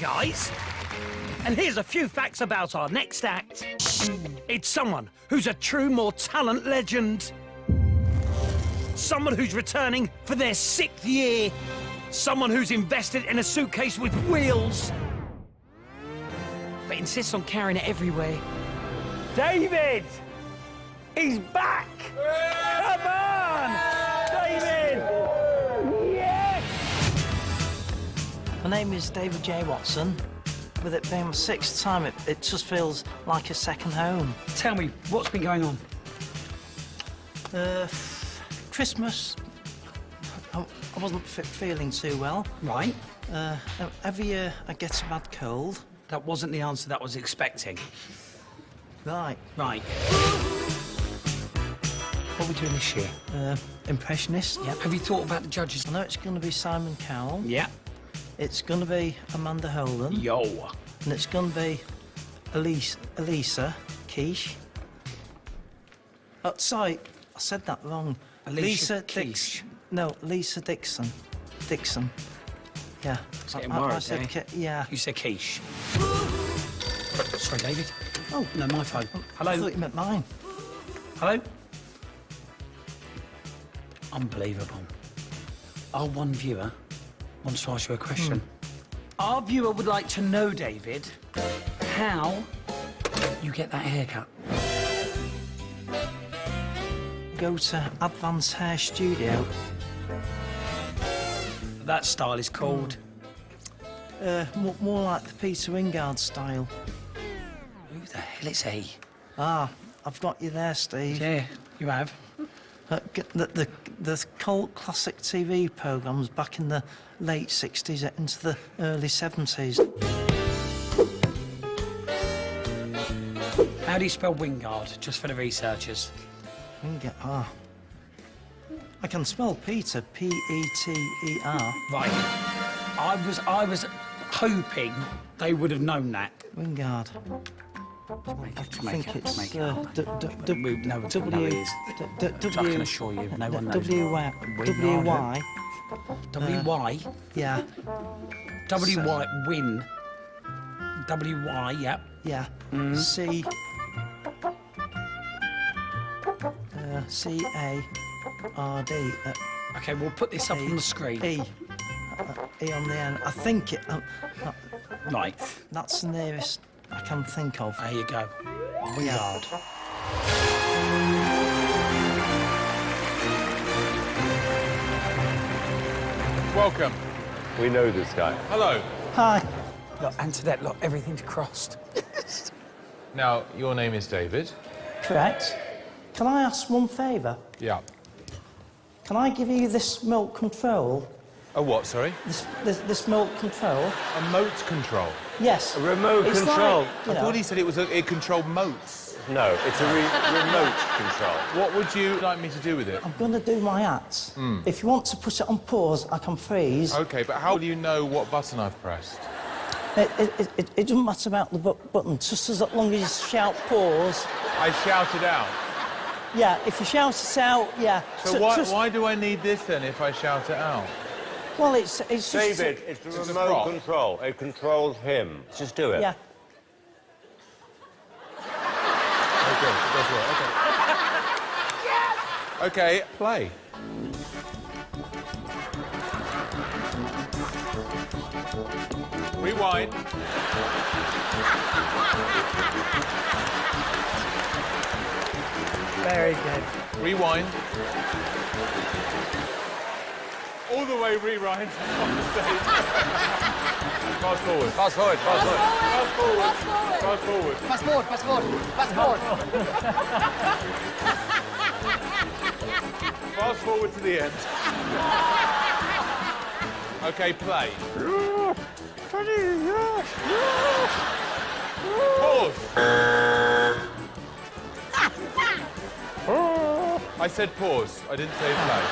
guys. And here's a few facts about our next act. It's someone who's a true more talent legend. Someone who's returning for their 6th year. Someone who's invested in a suitcase with wheels, but insists on carrying it everywhere. David! He's back! Come on! David! Yes! My name is David J. Watson. With it being my 6th time, it just feels like a second home. Tell me, what's been going on? Christmas, I wasn't feeling too well. Right. Every year I get a bad cold. That wasn't the answer that I was expecting. Right. Right. What are we doing this year? Impressionist. Yep. Have you thought about the judges? I know it's going to be Simon Cowell. Yeah. It's going to be Amanda Holden. Yo. And it's going to be Alesha Quiche. Oh, sorry, I said that wrong. Alesha Quiche. No, Alesha Dixon. Dixon. Yeah. It's getting worried, I said yeah. You said quiche. Sorry, David. Oh, no, my phone. Hello? I thought you meant mine. Hello? Unbelievable. Our one viewer wants to ask you a question. Our viewer would like to know, David, how you get that haircut. Go to Advanced Hair Studio. That style is called... More like the Peter Wingard style. Who the hell is he? Ah, I've got you there, Steve. Yeah, you have. The cult classic TV programmes back in the late 60s into the early 70s. How do you spell Wingard, just for the researchers? Wingard, I can spell Peter, P-E-T-E-R. Right. I was hoping they would have known that. Wingard. I think it's no, it is. I can assure you, no one knows. W-Y. W-Y? Yeah. W-Y, win. W-Y, yep. Yeah. C... C-A-R-D. OK, we'll put this up on the screen. E. E on the end. I think it... Right. That's the nearest I can think of. There you go. Wingard. Welcome. We know this guy. Hello. Hi. Look, Ant Dec, look, everything's crossed. Now, your name is David. Correct. Can I ask one favour? Yeah. Can I give you this milk control? A what, sorry? This milk control? A moat control. Yes. A remote It's control. like, I thought he said it controlled moats. No, it's a remote control. What would you like me to do with it? I'm going to do my act. If you want to put it on pause, I can freeze. OK, but how do you know what button I've pressed? It doesn't matter about the button, just as long as you shout pause. I shouted out. Yeah, if you shout it out, yeah. So why do I need this, then, if I shout it out? Well, it's just... David, it's the remote control. It controls him. Just do it. Yeah. OK, it does work. OK. OK, play. Rewind. Very good. Rewind. All the way rewind on the stage. Fast forward. Fast forward, fast forward. Fast forward. Fast forward. Fast forward, fast forward, fast forward. Fast forward to the end. OK, play. Pause. I said pause. I didn't say play.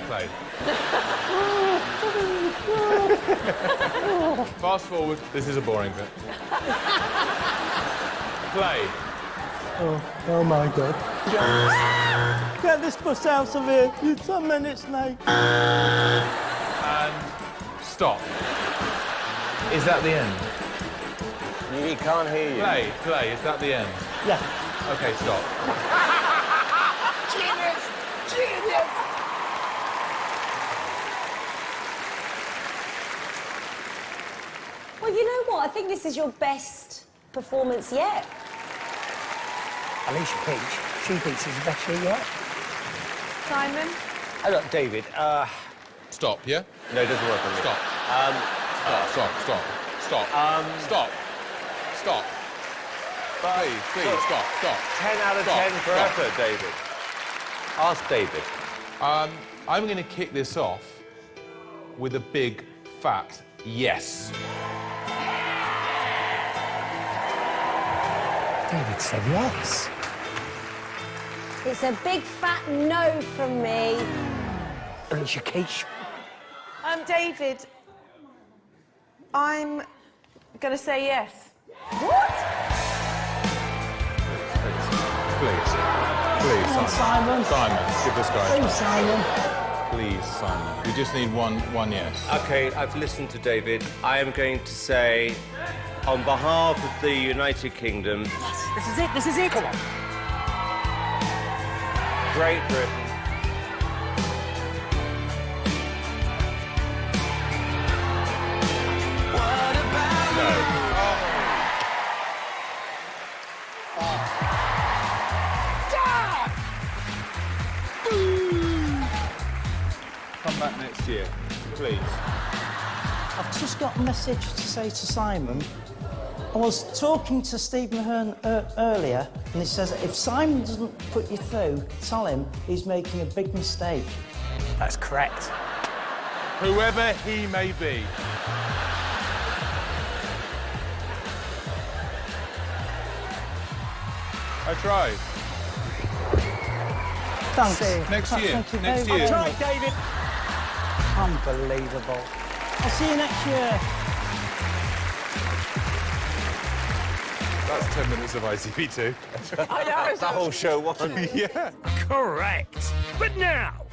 Play. Fast forward. This is a boring bit. Play. Oh my God. get this bus out of here. You're 10 minutes late. And stop. Is that the end? He can't hear you. Play. Is that the end? Yeah. OK, stop. Genius! Genius! Well, you know what? I think this is your best performance yet. Alesha Keach, she thinks it's better yet. Simon? Oh, look, David, Stop, yeah? no, it doesn't work on me. Stop. Stop. Stop. Please, stop. 10 out of Stop, 10 for stop. effort, David. Ask David. I'm going to kick this off with a big, fat yes. David said yes. It's a big fat no from me. Alesha Keach. David, I'm going to say yes. What? Please, Simon. Simon, give this guy a Please, chance. Simon. Please, Simon. We just need one yes. OK, I've listened to David. I am going to say, on behalf of the United Kingdom... Yes, this is it. Come on. Great Britain. Come back next year, please. I've just got a message to say to Simon. I was talking to Stephen Mulhern earlier, and he says if Simon doesn't put you through, tell him he's making a big mistake. That's correct. Whoever he may be. I tried. Thanks. Next year. Thank you Next very year. much. Right, David. Unbelievable. I'll see you next year. That's 10 minutes of ITV2. The whole show won. Yeah. Correct. But now,